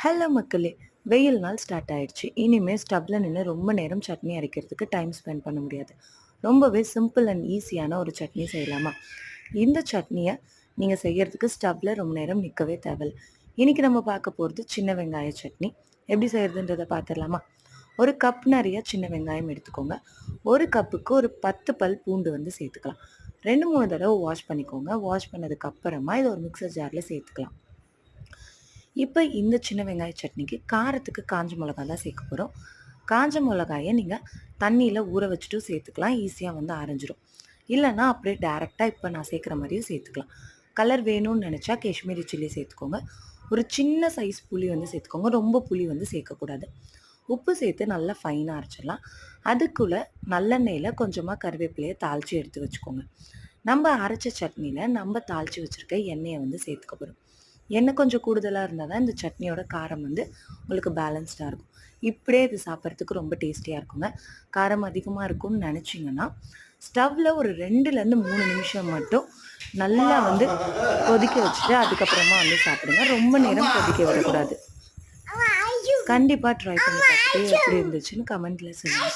Hello மக்களே! வெயில் நாள் ஸ்டார்ட் ஆயிடுச்சு. இனிமே ஸ்டவ்ல நின்னு ரொம்ப நேரம் சட்னி அரைக்கிறதுக்கு டைம் ஸ்பெண்ட் பண்ண முடியாது. ரொம்பவே சிம்பிள் அண்ட் ஈஸியான ஒரு சட்னி செய்யலாமா? இந்த சட்னிய நீங்க செய்யறதுக்கு ஸ்டவ்ல ரொம்ப நேரம் நிக்கவே தேவையில்ல. இன்னைக்கு நம்ம பார்க்க போறது சின்ன வெங்காய சட்னி. எப்படி செய்யறதுன்றத பார்த்துடலாமா? ஒரு கப் நெறைய சின்ன வெங்காயம் எடுத்துக்கோங்க. ஒரு கப்புக்கு ஒரு 10 பல் பூண்டு வந்து சேர்த்துக்கலாம். 2, 3 தடவ வாஷ் பண்ணிக்கோங்க. வாஷ் பண்ணதுக்கு அப்புறமா இத ஒரு மிக்ஸர் ஜார்ல சேர்த்துக்கலாம். இப்போ இந்த சின்ன வெங்காய சட்னிக்கு காரத்துக்கு காஞ்ச மிளகா தான் சேர்க்க போகிறோம். காஞ்ச மிளகாயை நீங்கள் தண்ணியில் ஊற வச்சுட்டும் சேர்த்துக்கலாம், ஈஸியாக வந்து அரைஞ்சிரும். இல்லைன்னா அப்படியே டேரெக்டாக இப்போ நான் சேர்க்குற மாதிரியும் சேர்த்துக்கலாம். கலர் வேணும்னு நினச்சா காஷ்மீரி சில்லி சேர்த்துக்கோங்க. ஒரு சின்ன சைஸ் புளி வந்து சேர்த்துக்கோங்க, ரொம்ப புளி வந்து சேர்க்கக்கூடாது. உப்பு சேர்த்து நல்லா ஃபைனாக அரைச்சிடலாம். அதுக்குள்ளே நல்லெண்ணெயில் கொஞ்சமாக கருவேப்பிலையை தாளித்து எடுத்து வச்சுக்கோங்க. நம்ம அரைச்ச சட்னியில் நம்ம தாளித்து வச்சுருக்க எண்ணெயை வந்து சேர்த்துக்க போகிறோம். எண்ணெய் கொஞ்சம் கூடுதலாக இருந்தால் தான் இந்த சட்னியோட காரம் வந்து உங்களுக்கு பேலன்ஸ்டாக இருக்கும். இப்படியே இது சாப்பிட்றதுக்கு ரொம்ப டேஸ்டியாக இருக்குங்க. காரம் அதிகமாக இருக்கும்னு நினச்சிங்கன்னா ஸ்டவ்வில் ஒரு 2லேருந்து 3 நிமிஷம் மட்டும் நல்லா வந்து கொதிக்க வச்சுட்டு அதுக்கப்புறமா வந்து சாப்பிடுங்க. ரொம்ப நேரம் கொதிக்க விடக்கூடாது. கண்டிப்பாக ட்ரை பண்ணி பார்த்துட்டு எப்படி இருந்துச்சுன்னு கமெண்ட்டில் சொல்லுங்கள்.